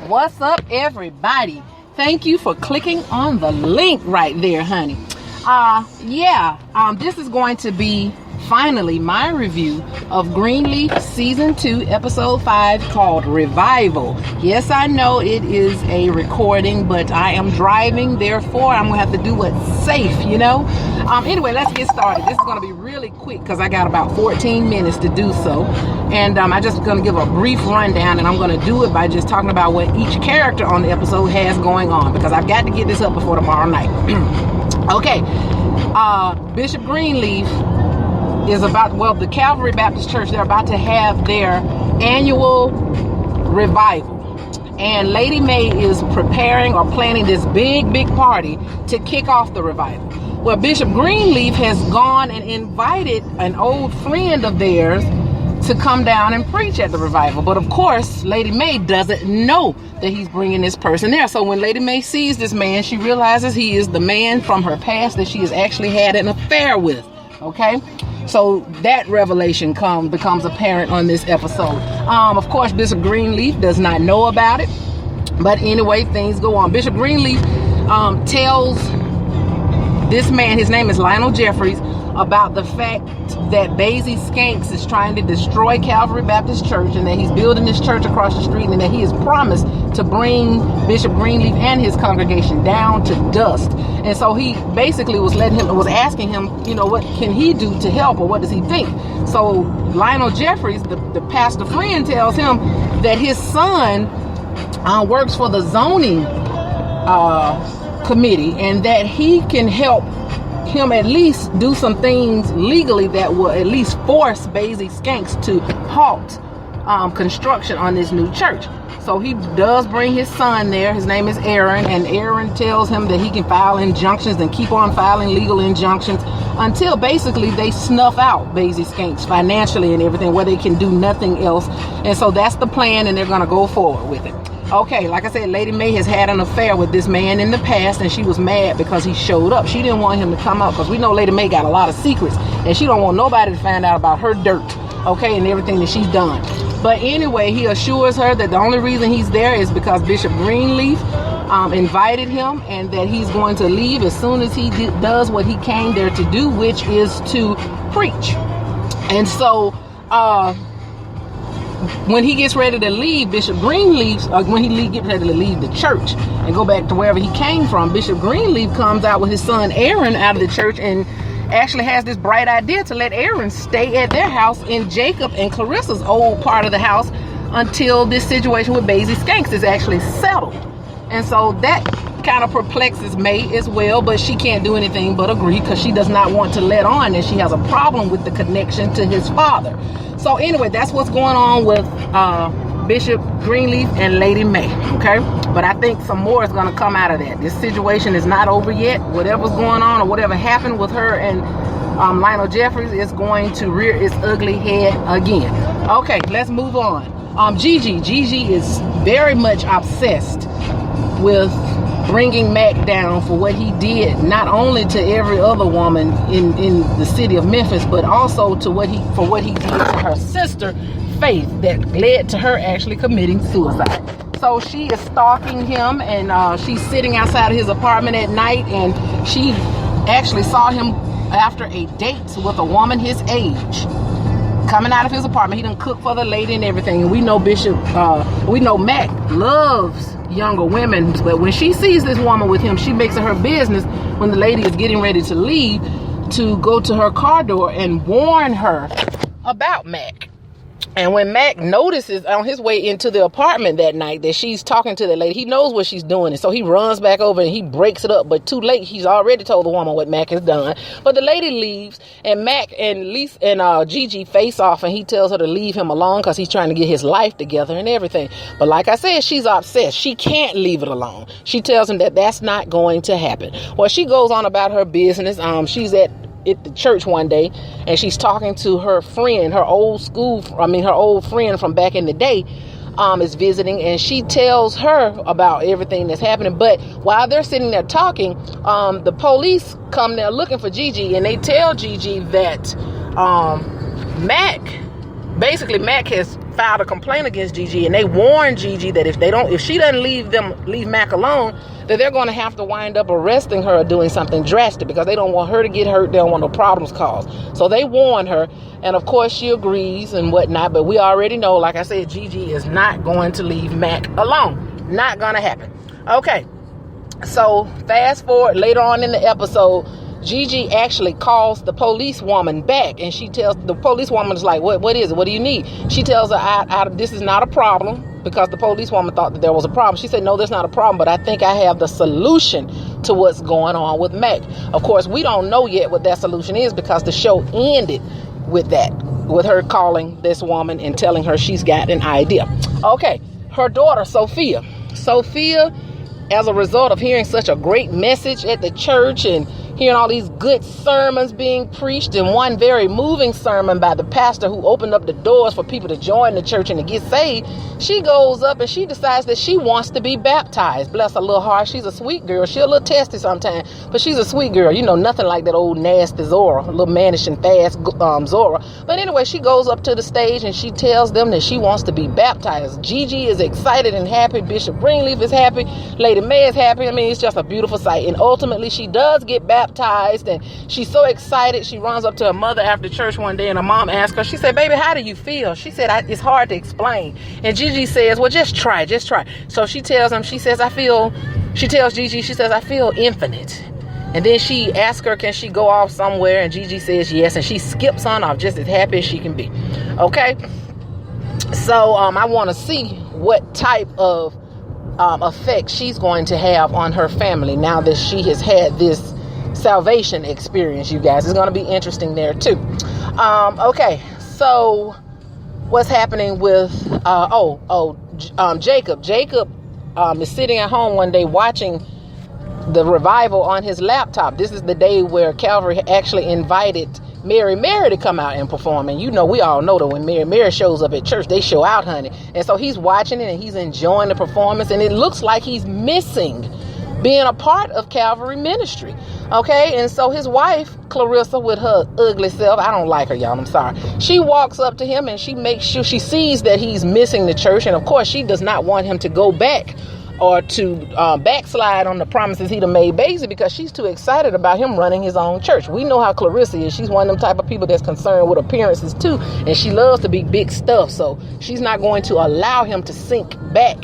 What's up, everybody? Thank you for clicking on the link right there, honey. This is going to be finally my review of Greenleaf Season 2, Episode 5, called Revival. Yes, I know it is a recording, but I am driving, therefore I'm going to have to do what's safe, Anyway, let's get started. This is going to be really quick because I got about 14 minutes to do so. And I'm just going to give a brief rundown, and I'm going to do it by just talking about what each character on the episode has going on, because I've got to get this up before tomorrow night. Okay, Bishop Greenleaf is the Calvary Baptist Church, they're about to have their annual revival. And Lady May is preparing or planning this big party to kick off the revival. Well, Bishop Greenleaf has gone and invited an old friend of theirs to come down and preach at the revival. But of course, Lady May doesn't know that he's bringing this person there. So when Lady May sees this man, she realizes he is the man from her past that she has actually had an affair with. Okay? So that revelation becomes apparent on this episode. Of course, Bishop Greenleaf does not know about it. But anyway, things go on. Bishop Greenleaf tells this man, his name is Lionel Jeffries, about the fact that Basie Skanks is trying to destroy Calvary Baptist Church, and that he's building this church across the street, and that he has promised to bring Bishop Greenleaf and his congregation down to dust. And so he basically was asking him, what can he do to help, or what does he think? So Lionel Jeffries, the pastor friend, tells him that his son works for the zoning committee, and that he can help him at least do some things legally that will at least force Basie Skanks to halt construction on this new church. So he does bring his son there. His name is Aaron, and Aaron tells him that he can file injunctions and keep on filing legal injunctions until basically they snuff out Basie Skanks financially and everything, where they can do nothing else. And so that's the plan, and they're going to go forward with it. Okay, like I said, Lady May has had an affair with this man in the past, and she was mad because he showed up. She didn't want him to come out, because we know Lady May got a lot of secrets, and she don't want nobody to find out about her dirt, okay, and everything that she's done. But anyway, he assures her that the only reason he's there is because Bishop Greenleaf invited him, and that he's going to leave as soon as he does what he came there to do, which is to preach. And so when he gets ready to leave, Bishop Greenleaf, when he gets ready to leave the church and go back to wherever he came from, Bishop Greenleaf comes out with his son Aaron out of the church, and actually has this bright idea to let Aaron stay at their house in Jacob and Clarissa's old part of the house until this situation with Basie Skanks is actually settled. And so that kind of perplexes May as well, but she can't do anything but agree, because she does not want to let on that she has a problem with the connection to his father. So anyway, that's what's going on with Bishop Greenleaf and Lady May, okay? But I think some more is going to come out of that. This situation is not over yet. Whatever's going on, or whatever happened with her and Lionel Jeffries, is going to rear its ugly head again. Okay, let's move on. GiGi is very much obsessed with bringing Mac down for what he did, not only to every other woman in the city of Memphis, but also for what he did to her sister Faith, that led to her actually committing suicide. So she is stalking him, and she's sitting outside of his apartment at night, and she actually saw him after a date with a woman his age coming out of his apartment. He done cooked for the lady and everything, and we know Mac loves younger women, but when she sees this woman with him, she makes it her business, when the lady is getting ready to leave, to go to her car door and warn her about Mac. And when Mac notices on his way into the apartment that night that she's talking to the lady, he knows what she's doing. And so he runs back over and he breaks it up. But too late, he's already told the woman what Mac has done. But the lady leaves, and Mac and GiGi face off, and he tells her to leave him alone because he's trying to get his life together and everything. But like I said, she's obsessed. She can't leave it alone. She tells him that that's not going to happen. Well, she goes on about her business. She's at the church one day, and she's talking to her friend, her old friend from back in the day, is visiting, and she tells her about everything that's happening. But while they're sitting there talking, the police come there looking for GiGi, and they tell GiGi that Mac has filed a complaint against GiGi, and they warned GiGi that if she doesn't leave Mac alone, that they're going to have to wind up arresting her or doing something drastic, because they don't want her to get hurt. They don't want no problems caused. So they warn her, and of course she agrees and whatnot. But we already know, like I said, GiGi is not going to leave Mac alone. Not going to happen. Okay, so fast forward later on in the episode, GiGi actually calls the police woman back, and she tells the police woman, is like, what is it? What do you need? She tells her, this is not a problem, because the police woman thought that there was a problem. She said, no, there's not a problem, but I think I have the solution to what's going on with Mac. Of course, we don't know yet what that solution is, because the show ended with that, with her calling this woman and telling her she's got an idea. Okay, her daughter, Sophia, as a result of hearing such a great message at the church and hearing all these good sermons being preached, and one very moving sermon by the pastor who opened up the doors for people to join the church and to get saved, she goes up and she decides that she wants to be baptized. Bless her little heart. She's a sweet girl. She's a little testy sometimes, but she's a sweet girl. You know, nothing like that old nasty Zora, a little mannish and fast Zora. But anyway, she goes up to the stage and she tells them that she wants to be baptized. GiGi is excited and happy. Bishop Greenleaf is happy. Lady May is happy. I mean, it's just a beautiful sight. And ultimately, she does get baptized, and she's so excited. She runs up to her mother after church one day, and her mom asked her, she said, baby, how do you feel? She said, it's hard to explain. And GiGi says, well, just try. So she tells him, she tells GiGi, she says, I feel infinite. And then she asks her, can she go off somewhere? And GiGi says yes, and she skips on off just as happy as she can be. Okay, so I want to see what type of effect she's going to have on her family now that she has had this salvation experience, you guys. It's going to be interesting there too. Okay, so what's happening with Jacob is sitting at home one day watching the revival on his laptop. This is the day where Calvary actually invited Mary to come out and perform. And you know, we all know that when Mary shows up at church, they show out, honey. And so he's watching it and he's enjoying the performance, and it looks like he's missing being a part of Calvary ministry. Okay, and so his wife, Clarissa, with her ugly self, I don't like her, y'all, I'm sorry. She walks up to him and she makes sure, she sees that he's missing the church. And of course, she does not want him to go back or to backslide on the promises he'd have made, basically because she's too excited about him running his own church. We know how Clarissa is. She's one of them type of people that's concerned with appearances too, and she loves to be big stuff. So she's not going to allow him to sink back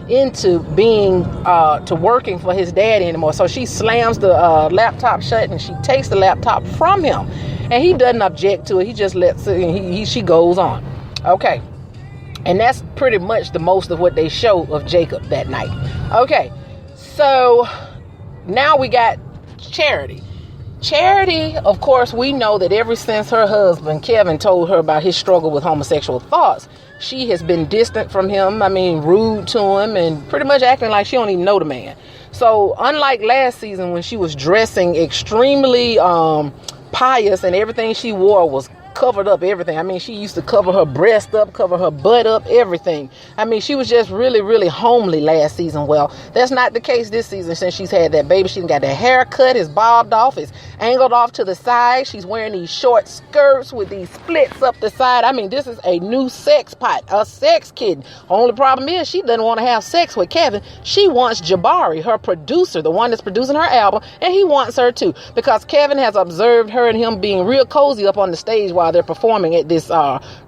into being to working for his daddy anymore. So she slams the laptop shut and she takes the laptop from him, and he doesn't object to it. He just lets it, and she goes on. Okay, and that's pretty much the most of what they show of Jacob that night. Okay, so now we got Charity. Charity, of course, we know that ever since her husband, Kevin, told her about his struggle with homosexual thoughts, she has been distant from him. I mean, rude to him and pretty much acting like she don't even know the man. So unlike last season when she was dressing extremely pious and everything she wore was covered up, everything. I mean, she used to cover her breast up, cover her butt up, everything. I mean, she was just really, really homely last season. Well, that's not the case this season since she's had that baby. She's got the haircut, it's bobbed off, it's angled off to the side. She's wearing these short skirts with these splits up the side. I mean, this is a new sex pot, a sex kid. Only problem is she doesn't want to have sex with Kevin. She wants Jabari, her producer, the one that's producing her album, and he wants her too, because Kevin has observed her and him being real cozy up on the stage while they're performing at this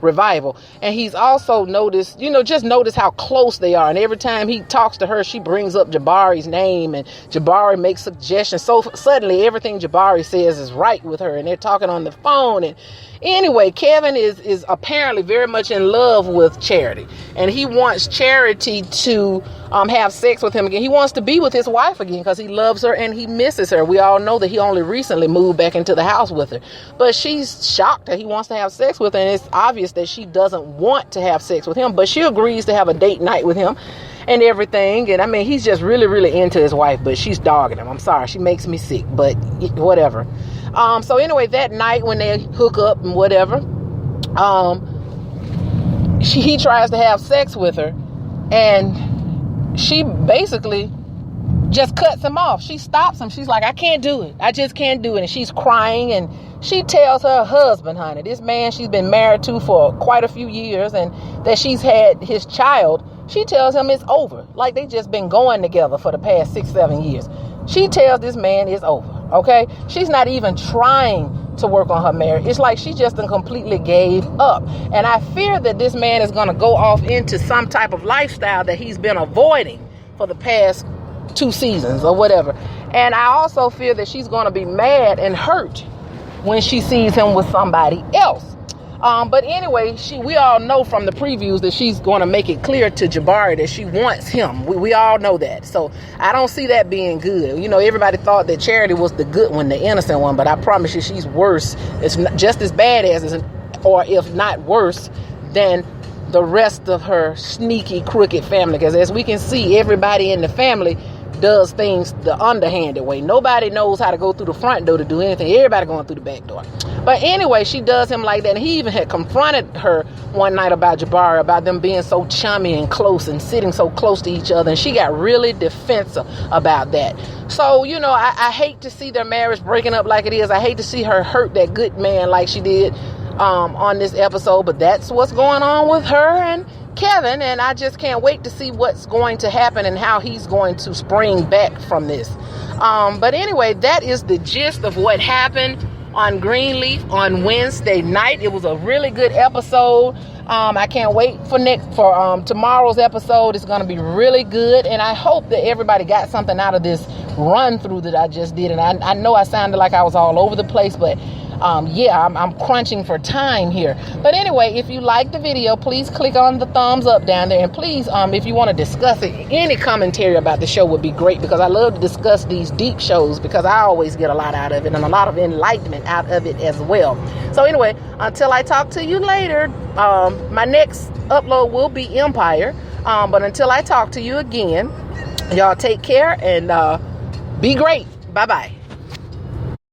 revival. And he's also noticed, just notice how close they are. And every time he talks to her, she brings up Jabari's name and Jabari makes suggestions. So suddenly everything Jabari says is right with her, and they're talking on the phone. And anyway, Kevin is apparently very much in love with Charity, and he wants Charity to have sex with him again. He wants to be with his wife again because he loves her and he misses her. We all know that he only recently moved back into the house with her, but she's shocked that he wants to have sex with her, and it's obvious that she doesn't want to have sex with him, but she agrees to have a date night with him and everything. And I mean, he's just really, really into his wife, but she's dogging him. I'm sorry, she makes me sick, but whatever. So anyway, that night when they hook up and whatever, he tries to have sex with her, and she basically just cuts him off. She stops him. She's like, I can't do it. I just can't do it. And she's crying, and she tells her husband, honey, this man she's been married to for quite a few years and that she's had his child, she tells him it's over. Like they just been going together for the past 6-7 years. She tells this man it's over, okay? She's not even trying to work on her marriage. It's like she just completely gave up. And I fear that this man is going to go off into some type of lifestyle that he's been avoiding for the past 2 seasons or whatever. And I also fear that she's going to be mad and hurt when she sees him with somebody else. But anyway, we all know from the previews that she's going to make it clear to Jabari that she wants him. We all know that. So I don't see that being good. You know, everybody thought that Charity was the good one, the innocent one, but I promise you she's worse. It's just as bad as, or if not worse, than the rest of her sneaky, crooked family. Because as we can see, everybody in the family does things the underhanded way. Nobody knows how to go through the front door to do anything. Everybody going through the back door. But anyway, she does him like that. And he even had confronted her one night about Jabari, about them being so chummy and close and sitting so close to each other. And she got really defensive about that. So, you know, I hate to see their marriage breaking up like it is. I hate to see her hurt that good man like she did on this episode. But that's what's going on with her and Kevin, and I just can't wait to see what's going to happen and how he's going to spring back from this. But anyway, that is the gist of what happened on Greenleaf on Wednesday night. It was a really good episode. I can't wait for tomorrow's episode. It's going to be really good, and I hope that everybody got something out of this run through that I just did. And I know I sounded like I was all over the place, but yeah, I'm crunching for time here. But anyway, if you like the video, please click on the thumbs up down there. And please, if you want to discuss it, any commentary about the show would be great, because I love to discuss these deep shows, because I always get a lot out of it and a lot of enlightenment out of it as well. So anyway, until I talk to you later, my next upload will be Empire. But until I talk to you again, y'all take care and be great. Bye-bye.